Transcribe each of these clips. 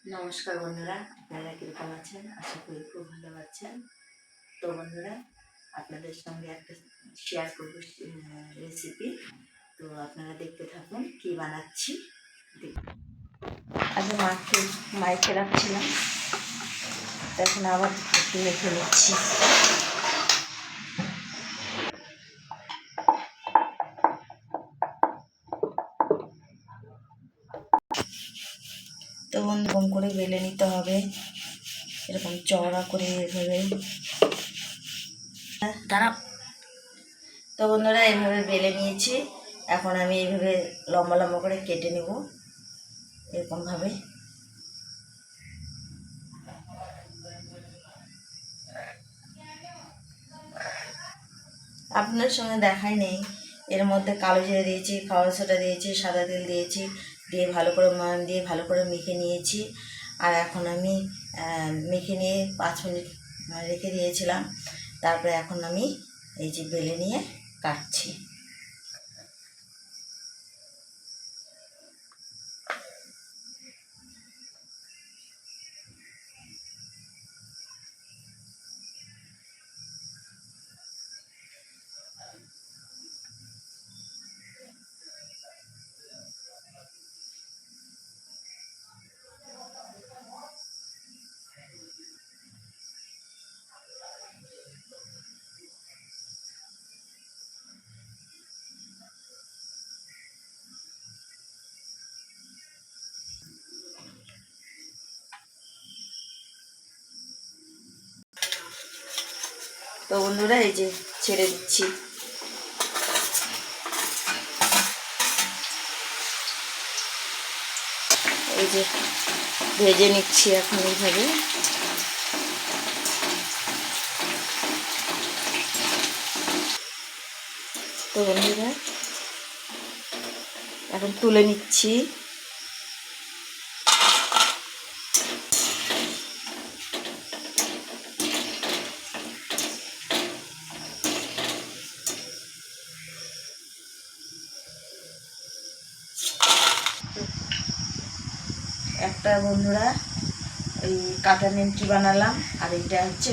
নমস্কার বন্ধুরা, আপনারা কীরকম আছেন? আশা করি খুব ভালো আছেন। তো বন্ধুরা, আপনাদের সঙ্গে একটা শেয়ার করব রেসিপি। তো আপনারা দেখতে থাকুন কি বানাচ্ছি। আগে মাইকে রাখছিলাম, এখন আবার একটু রেখে নিচ্ছি। তো এরকম করে বেলে নিতে হবে, এরকম চওড়া করে এভাবে। তো বন্ধুরা, এইভাবে বেলে নিয়েছি। এখন আমি এইভাবে লম্বা লম্বা করে কেটে নেব, এরকমভাবে। আপনার সঙ্গে দেখাই নেই, এর মধ্যে কালো জিরে দিয়েছি, খাওয়ার সোডা দিয়েছি, সাদা তেল দিয়েছি, দিয়ে ভালো করে ময়ান দিয়ে ভালো করে মেখে নিয়েছি। আর এখন আমি মেখে নিয়ে 5 মিনিট রেখে দিয়েছিলাম। তারপরে এখন আমি এই যে বেলে নিয়ে কাটছি। তো বন্ধুরা, এই যে ছেড়ে দিচ্ছি। এই যে ভেজে নিচ্ছি এখন এইভাবে। তো বন্ধুরা, এখন তুলে নিচ্ছি। একটা বন্ধুরা ওই কাটা নিমকি বানালাম, আর এটা হচ্ছে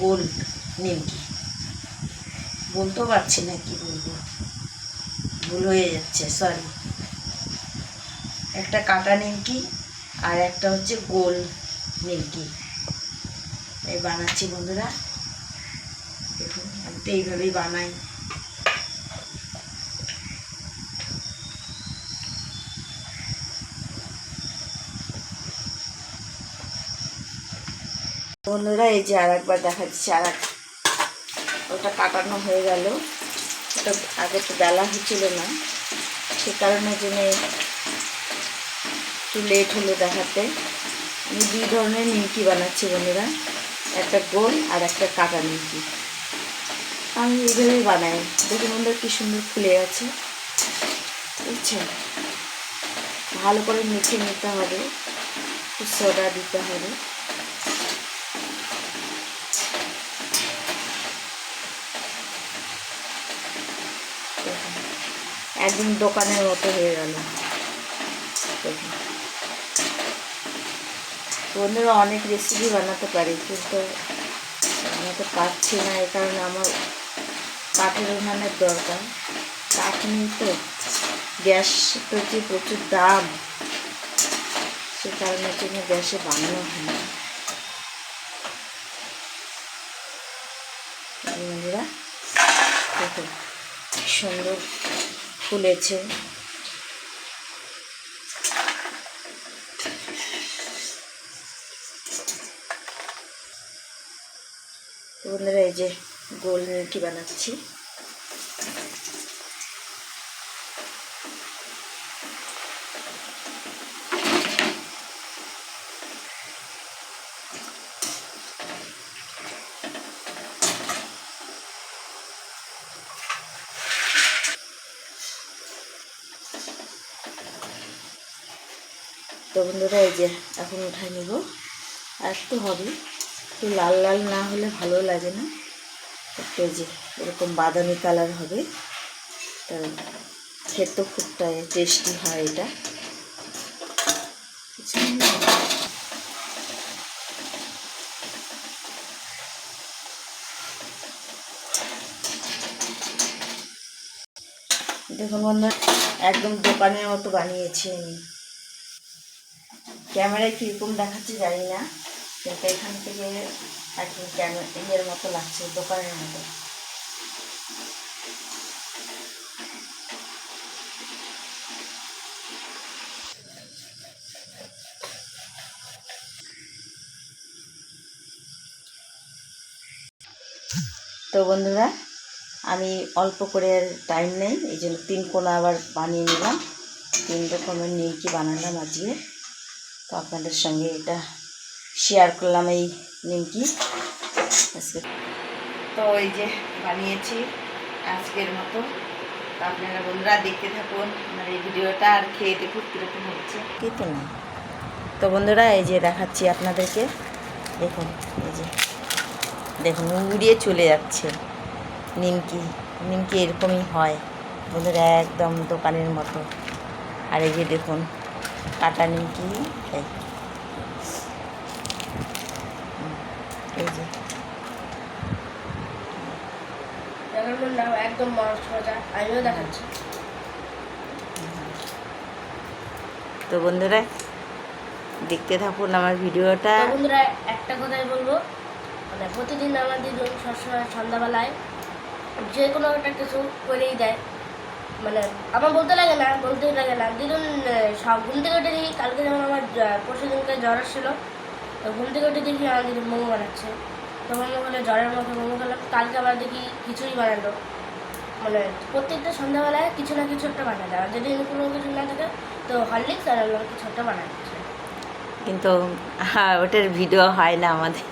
গোল নিমকি। বলতেও পারছি না কি বলবো, ভুল হয়ে যাচ্ছে, সরি। একটা কাটা নিমকি আর একটা হচ্ছে গোল নিমকি এই বানাচ্ছি বন্ধুরা। দেখুন, আমি তো এইভাবেই বানাই। বন্ধুরা, এই যে আর একবার দেখাচ্ছি। ওটা কাটানো হয়ে গেল। ওটা আগে তো বেলা হচ্ছিল না, সে কারণের জন্য একটু লেট হলো দেখাতে। আমি 2 ধরনের নিমকি বানাচ্ছি বন্ধুরা, একটা গোল আর একটা কাটা নিমকি। আমি এইভাবেই বানাই। দেখুন বন্ধুরা, কি সুন্দর ফুলে আছে, বুঝছেন? ভালো করে মেখে নিতে হবে, সোডা দিতে হবে। একদম দোকানের মতো হয়ে গেল। বন্ধুরা, অনেক রেসিপি বানাতে পারি, কিন্তু বানাতে পারছি না। এই কারণে আমার কাঠের উনানের দরকার। কাঠ নেই তো, গ্যাস তো যে প্রচুর দাম, সে কারণের জন্য গ্যাসে বানানো হয় না। বন্ধুরা দেখুন, সুন্দর ফুলেছে। বন্ধুরা, এই যে গোল নিমকি বানাচ্ছি। তো বন্ধুরা, এই যে এখন উঠাই নেব। আর একটু হবে, একটু লাল লাল না হলে ভালো লাগে না। একটু এই যে এরকম বাদামি কালার হবে, তো খেতে খুব টেস্টি হয় এটা। দেখুন বন্ধুরা, একদম দোকানের মতো বানিয়েছি আমি। ক্যামেরায় কীরকম দেখাচ্ছে জানি না, কিন্তু এখান থেকে একদম ইয়ের মতো লাগছে, দোকানের মতো। তো বন্ধুরা, আমি অল্প করে টাইম নেই, এই জন্য 3 কোনা আবার বানিয়ে নিলাম। 3 রকমের নিমকি বানালাম আজকে। তো আপনাদের সঙ্গে এটা শেয়ার করলাম, এই নিমকি আজকে। তো এই যে বানিয়েছি আজকের মতো। তো আপনারা বন্ধুরা দেখতে থাকুন আমার এই ভিডিওটা, আর খেয়ে দেখুন কীরকম হচ্ছে। কিন্তু না, তো বন্ধুরা এই যে দেখাচ্ছি আপনাদেরকে। দেখুন এই যে দেখুন উড়িয়ে চলে যাচ্ছে নিমকি। নিমকি এরকমই হয় বন্ধুরা, একদম দোকানের মতো। আর এই যে দেখুন কাটা নিমকি, এই যে একদম আমিও দেখাচ্ছি। তো বন্ধুরা দেখতে থাকুন আমার ভিডিওটা। বন্ধুরা একটা কথাই বলবো, মানে প্রতিদিন আমার দিদুন সবসময় সন্ধ্যাবেলায় যে কোনো একটা কিছু করেই দেয়। মানে আমার বলতেই লাগে না, দিদুন সব ঘুম থেকে উঠে দেখি। কালকে যেমন আমার পরশু দিনকে জ্বর আসছিল, তো ঘুম থেকে উঠে দেখি আমার দিদুন মোমো বানাচ্ছে। তো মোমো খেলে জ্বরের মতো মোমো খেলাম। কালকে আবার দেখি খিচুড়ি বানালো। মানে প্রত্যেকটা সন্ধ্যাবেলায় কিছু না কিছু একটা বানাতে হয়, যদি কোনো কিছু না থাকে তো হরলিক্স আর কিছু একটা বানাচ্ছে। কিন্তু ওটার ভিডিও হয় না, আমাদের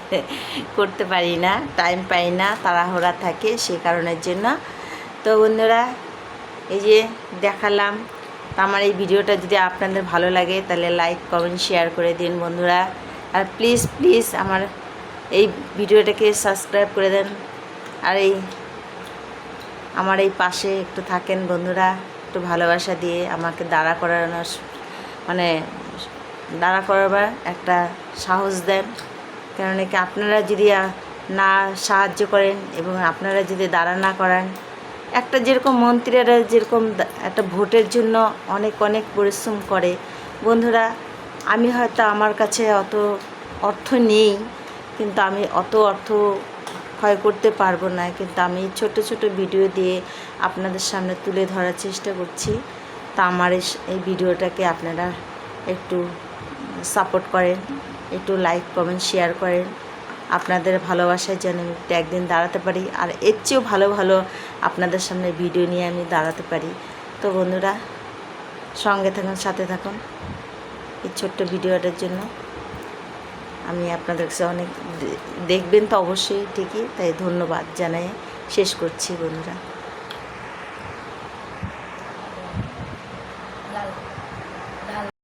করতে পারি না, টাইম পাই না, তাড়াহুড়া থাকে সে কারণের জন্য। তো বন্ধুরা এই যে দেখালাম। তো আমার এই ভিডিওটা যদি আপনাদের ভালো লাগে তাহলে লাইক কমেন্ট শেয়ার করে দিন বন্ধুরা। আর প্লিজ প্লিজ আমার এই ভিডিওটাকে সাবস্ক্রাইব করে দেন। আর আমার এই পাশে একটু থাকেন বন্ধুরা, একটু ভালোবাসা দিয়ে আমাকে দাঁড়া করাবার একটা সাহস দেন। কেননা কি আপনারা যদি না সাহায্য করেন এবং আপনারা যদি দাঁড়া না করান, একটা যেরকম মন্ত্রীরা যেরকম একটা ভোটের জন্য অনেক অনেক পরিশ্রম করে বন্ধুরা, আমি হয়তো আমার কাছে অত অর্থ নেই, কিন্তু আমি অত অর্থ ক্ষয় করতে পারবো না, কিন্তু আমি ছোট ছোট ভিডিও দিয়ে আপনাদের সামনে তুলে ধরার চেষ্টা করছি। তা আমার এই ভিডিওটাকে আপনারা একটু সাপোর্ট করেন, একটু লাইক কমেন্ট শেয়ার করেন। আপনাদের ভালোবাসায় যেন আমি একটু একদিন দাঁড়াতে পারি, আর এর চেয়েও ভালো ভালো আপনাদের সামনে ভিডিও নিয়ে আমি দাঁড়াতে পারি। তো বন্ধুরা সঙ্গে থাকুন, সাথে থাকুন এই ছোট্ট ভিডিওটার জন্য। আমি আপনাদের কাছে অনেক দেখবেন তো অবশ্যই ঠিকই, তাই ধন্যবাদ জানাই শেষ করছি বন্ধুরা।